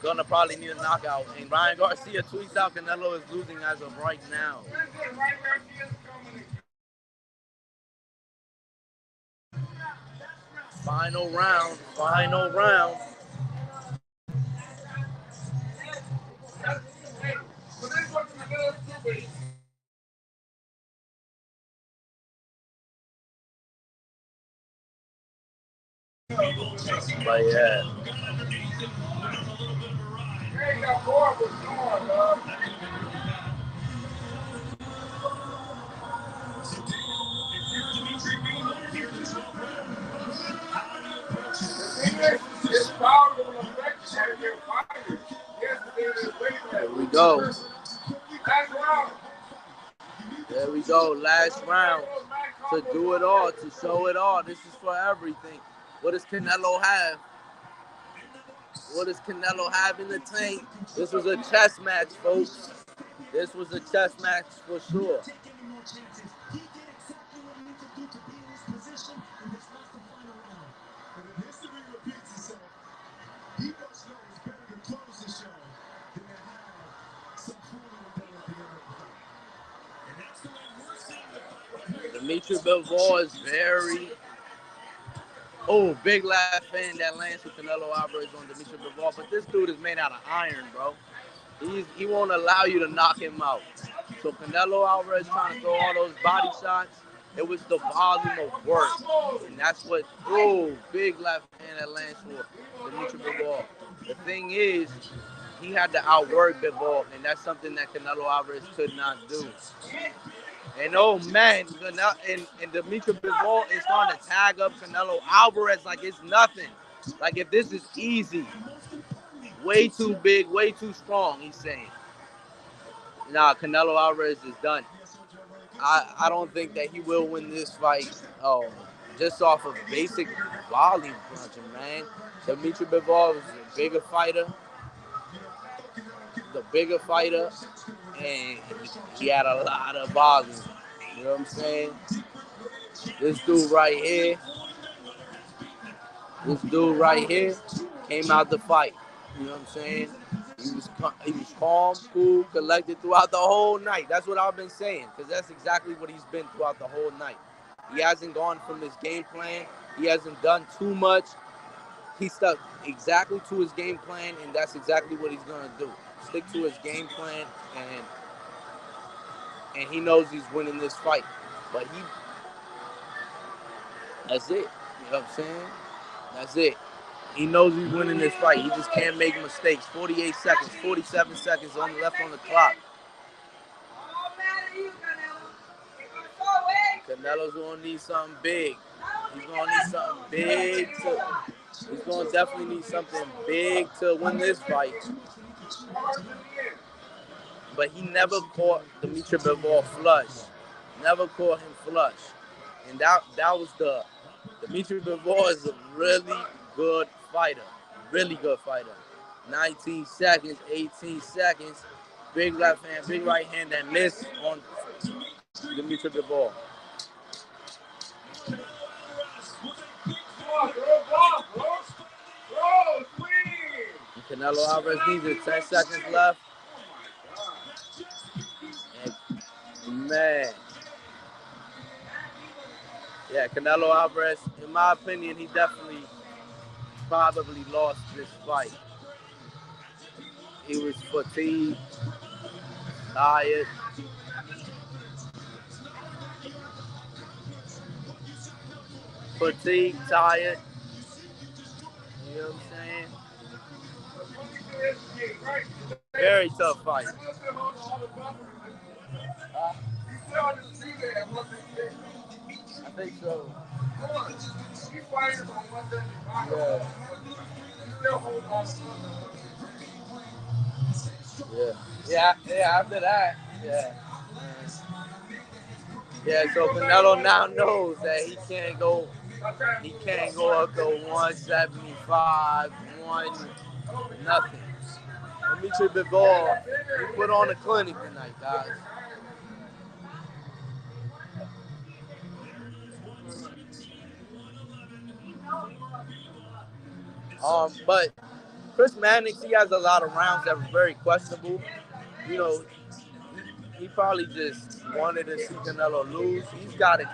gonna probably need a knockout. And Ryan Garcia tweets out Canelo is losing as of right now. Final round, final round. But yeah. There we go. There we go. Last round to do it all, to show it all. This is for everything. What does Canelo have? What does Canelo have in the tank? This was a chess match, folks. This was a chess match for sure. Dmitry Bivol is very... Oh, big left hand that lands with Canelo Alvarez on Dmitry Bivol. But this dude is made out of iron, bro. He won't allow you to knock him out. So Canelo Alvarez trying to throw all those body shots. It was the volume of work. And that's what... Oh, big left hand that lands for Dmitry Bivol. The thing is, he had to outwork Bivol, and that's something that Canelo Alvarez could not do. And oh man, and Dmitry Bivol is starting to tag up Canelo Alvarez like it's nothing. Like if this is easy, way too big, way too strong, he's saying. Nah, Canelo Alvarez is done. I don't think that he will win this fight. Oh, just off of basic volume punching, man. Dmitry Bivol is the bigger fighter, and he had a lot of volume. You know what I'm saying? This dude right here came out the fight. You know what I'm saying? He was calm, cool, collected throughout the whole night. That's what I've been saying, because that's exactly what he's been throughout the whole night. He hasn't gone from his game plan. He hasn't done too much. He stuck exactly to his game plan, and that's exactly what he's going to do. Stick to his game plan, and he knows he's winning this fight. But that's it. You know what I'm saying? That's it. He knows he's winning this fight. He just can't make mistakes. 48 seconds, 47 seconds left on the clock. Canelo's going to need something big. He's going to need something big. He's going to definitely need something big to win this fight. But he never caught Dmitry Bivol flush. Never caught him flush. And that was Dmitry Bivol is a really good fighter. Really good fighter. 19 seconds, 18 seconds. Big left hand, big right hand that missed on Dmitry Bivol. Canelo Alvarez needs 10 seconds left. And man. Yeah, Canelo Alvarez, in my opinion, he definitely probably lost this fight. He was fatigued, tired. Fatigued, tired. You know what I'm saying? Very tough fight. I think so. Yeah, after that, yeah, so Canelo now knows that he can't go up to 175, nothing. Dmitry Bivol, he put on a clinic tonight, guys. But Chris Mannix, he has a lot of rounds that were very questionable. You know, he probably just wanted to see Canelo lose. He's got it.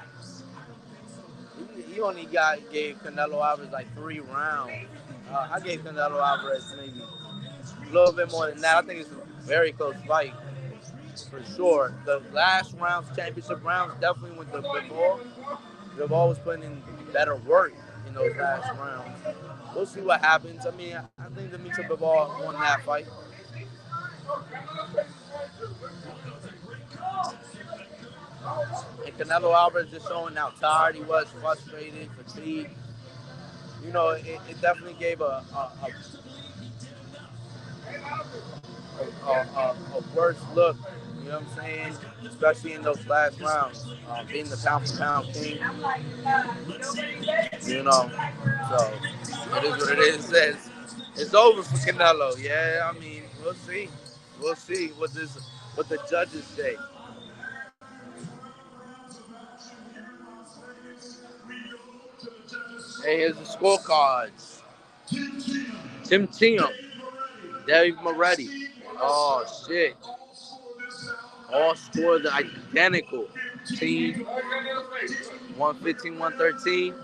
He only gave Canelo Alvarez like 3 rounds. I gave Canelo Alvarez maybe a little bit more than that. I think it's a very close fight for sure. The last rounds, championship rounds, definitely went to Bivol. Bivol was putting in better work in those last rounds. We'll see what happens. I mean, I think Dmitry Bivol won that fight. And Canelo Alvarez just showing how tired he was, frustrated, fatigued. You know, it definitely gave a worse look. You know what I'm saying? Especially in those last rounds, being the pound-for-pound king. You know, so it is what it is. It's over for Canelo. Yeah, I mean, we'll see. We'll see what the judges say. Hey, here's the scorecards. Tim Tim, Dave Moretti. Oh shit. All scores are identical. Team 115, 113.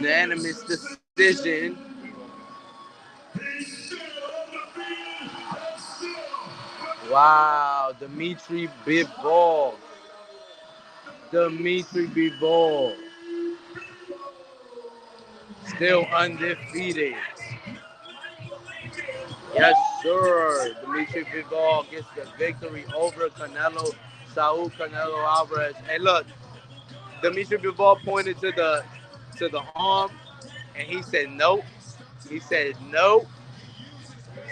Unanimous decision. Wow, Dmitry Bivol. Still undefeated. Yes, sure. Dmitry Bivol gets the victory over Canelo Alvarez. Hey, look, Dmitry Bivol pointed to the arm, and he said nope. He said nope.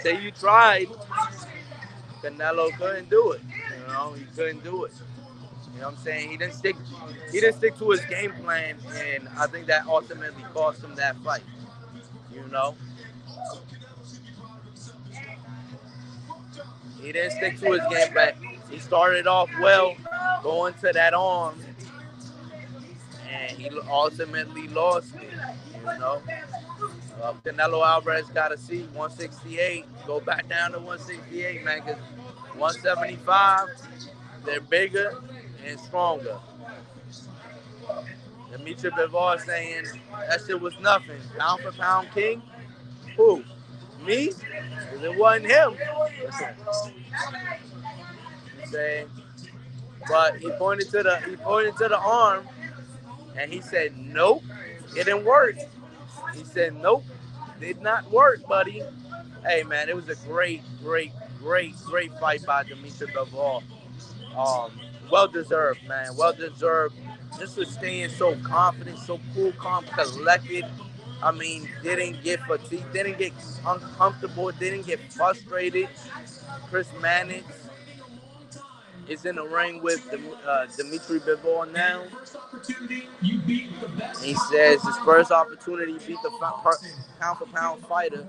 Say you tried. Canelo couldn't do it. He couldn't do it. You know what I'm saying? He didn't stick to his game plan, and I think that ultimately cost him that fight. You know? He didn't stick to his game plan. He started off well, going to that arm, and he ultimately lost it. You know? Canelo Alvarez got a seat, 168. Go back down to 168, man, because 175, they're bigger and stronger. Dmitry Bivol saying that shit was nothing. Pound for pound king? Who? Me? Because it wasn't him. He's saying, but he pointed to the arm, and he said, nope, it didn't work. He said, nope, did not work, buddy. Hey, man, it was a great fight by Dmitry Bivol. Well deserved, man. Well deserved. Just for staying so confident, so cool, calm, collected. I mean, didn't get fatigued, didn't get uncomfortable, didn't get frustrated. Chris Mannix is in the ring with Dmitry Bivol now. He says his first opportunity beat the pound for pound fighter.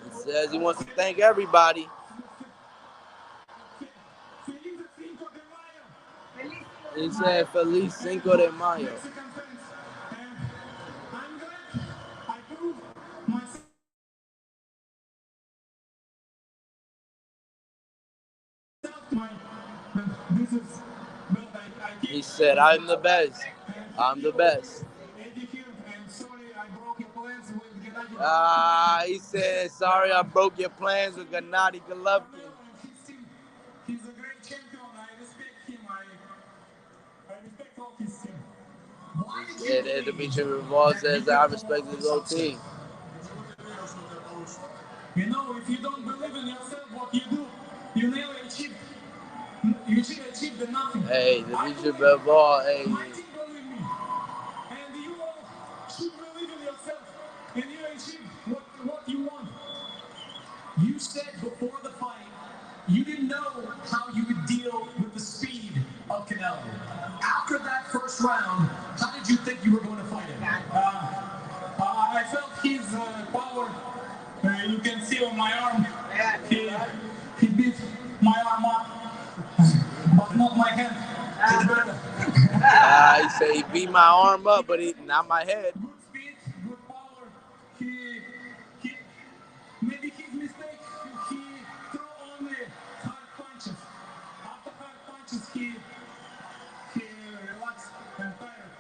He says he wants to thank everybody. He said Feliz Cinco de Mayo. He said, I'm the best. I'm the best. He said, sorry I broke your plans with Gennady Golovkin. He's a great champion. I respect him. I respect all his team. And Dmitry Bivol says, I respect his whole team. You know, if you don't believe in yourself, what you do, you never achieve. You should achieve the nothing. Hey, Dmitry Bivol, hey. My team believe me. And you all should believe in yourself. And you achieve what you want. You said before the fight, you didn't know how you would deal with the speed of Canelo. After that first round, how did you think you were going to fight him? I felt his power. You can see on my arm. He beat my arm up, but not my head. He said he beat my arm up, but not my head. Good speed, good power. Maybe his mistake. He threw only hard punches. After hard punches, he relaxed and tired.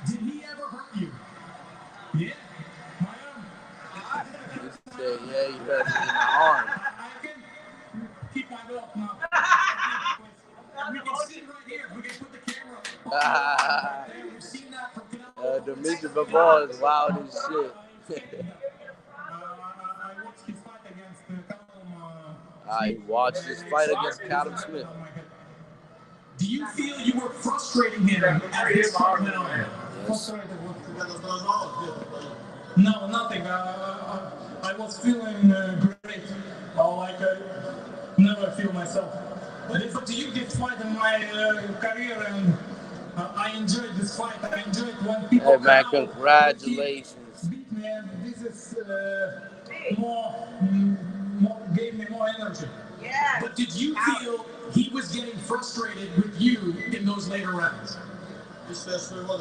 Did he ever hurt you? Yeah, my arm. He said, yeah, he hurt me in my arm. I can keep my belt now. We can see right here. We can put the camera. We've seen that from Canelo. Dmitry Bivol is wild as shit. I watched his fight against Callum Smith. Do you feel you were frustrating him at this point now? Yes. No, nothing. I was feeling great. Like I never feel myself. But it's up to you this fight in my career, and I enjoyed this fight. I enjoyed when people. Hey man, congratulations. Beat me, and this is more gave me more energy. Yeah. But did you feel he was getting frustrated with you in those later rounds? Let's ask him. We'll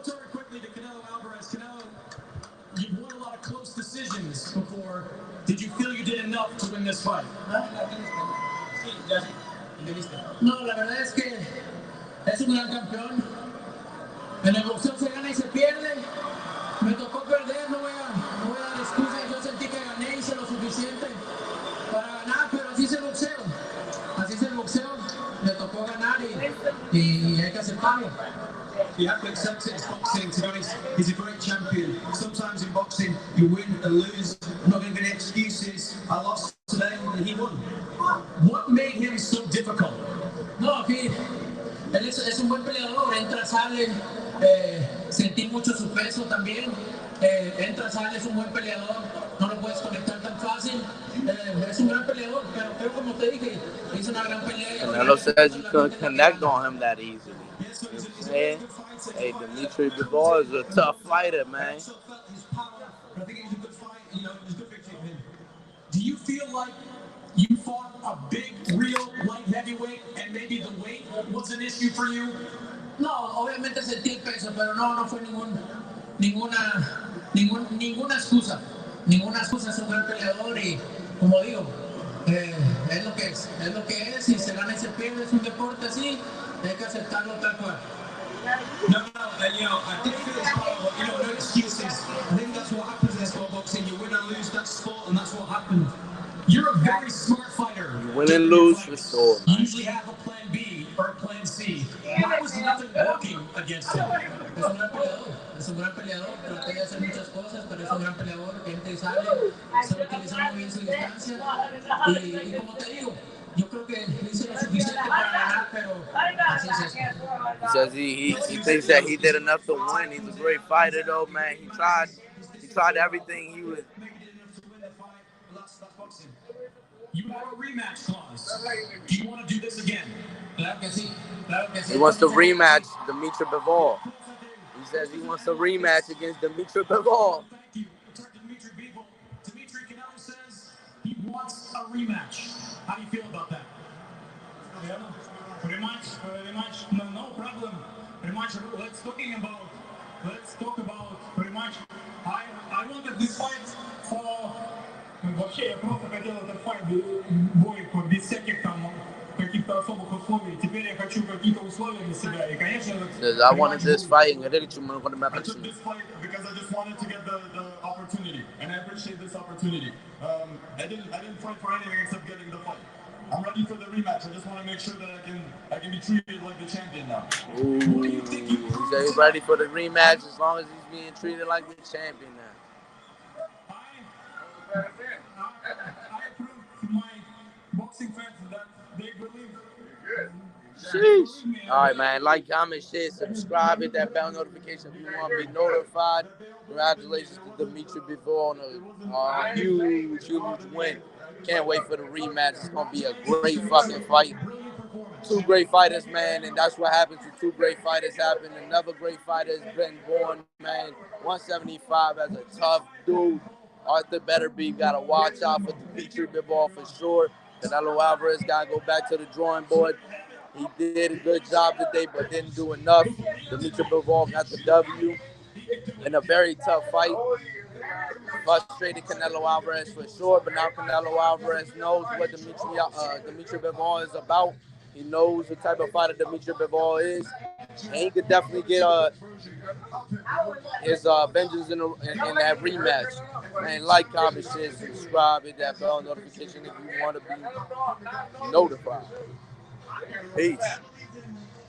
turn quickly to Canelo Alvarez. Canelo, you've won a lot of close decisions before. Did you feel you did enough to win this fight? No, la verdad es que es un gran campeón. En el boxeo se gana y se pierde. Me tocó perder, no voy a dar excusas. Yo sentí que gané, hice lo suficiente para ganar, pero así es el boxeo. Así es el boxeo. aceptarlo. You have to accept it. It's boxing. To be honest, he's a great champion. Sometimes in boxing, you win and lose. I'm not going to get any excuses. I lost today and he won. What made him so difficult? No, que él es un buen peleador. Entra, sale. Sentí mucho su peso también. Entra, sale, es un buen peleador. No lo puedes conectar tan fácil. Es un gran peleador, pero creo como te dije, hizo una gran pelea. Canelo says you couldn't connect on him that easily. You know what I'm saying? Hey, Dmitry Bivol is a tough fighter, man. I think it was a good fight. You know, it was a good victory for him. Do you feel like you fought a big, real light heavyweight, and maybe the weight was an issue for you? No, obviamente sentí el peso, pero no fue ninguna excusa. Ninguna excusa, es un gran peleador y, como digo, es lo que es, y se gana y se pierde, es un deporte así, hay que aceptarlo tal cual. No, you know, I think it's part of, you know, no excuses. I think that's what happens in sport boxing. You win or lose, that's sport, and that's what happened. You're a very smart fighter. You win and lose for sure. You usually have a plan B or a plan C. Why was nothing working against him? Es un gran peleador, trata de hacer muchas cosas, pero es un gran peleador que entra y sale, sabe utilizar muy bien su distancia. Y como te digo, yo creo que hice lo suficiente para ganar, pero así es esto. He says he thinks that he did enough to win. He's a great fighter, though, man. He tried everything he was. You have a rematch clause. Do you want to do this again? He wants to rematch Dmitry Bivol. He says he wants a rematch against Dmitry Bivol. Thank you. Dmitry Bivol. Dmitry Canelo says he wants a rematch. How do you feel about that? Yeah, rematch. No problem. Rematch. Let's talk about rematch. I wanted this fight for. Вообще, я просто хотел этот файт, бой без всяких там каких-то особых условий. Теперь я хочу какие-то условия для себя. И, конечно, I wanted this fight. I took this fight because I just wanted to get the opportunity, and I appreciate this opportunity. I didn't fight for anything except getting the fight. I'm ready for the rematch. I just want to make sure that I can be treated like the champion now. What do you think he said he's ready for the rematch as long as he's being treated like the champion now. I approve to my boxing fans that they believe. Sheesh. All right, man. Like, comment, share, subscribe, hit that bell notification if you want to be notified. Congratulations to Dmitry Bivol on a huge win. Can't wait for the rematch. It's going to be a great fucking fight. Two great fighters, man, and that's what happens when two great fighters happen. Another great fighter has been born, man. 175 as a tough dude. Arthur Betterby got to watch out for Dmitry Bivol for sure. Canelo Alvarez got to go back to the drawing board. He did a good job today, but didn't do enough. Dmitry Bivol got the W in a very tough fight. Frustrated Canelo Alvarez for sure, but now Canelo Alvarez knows what Dmitry Bivol is about. He knows the type of fighter Dmitry Bivol is, and he could definitely get his vengeance in that rematch. And like, comment, share, subscribe, hit that bell notification if you want to be notified. Peace.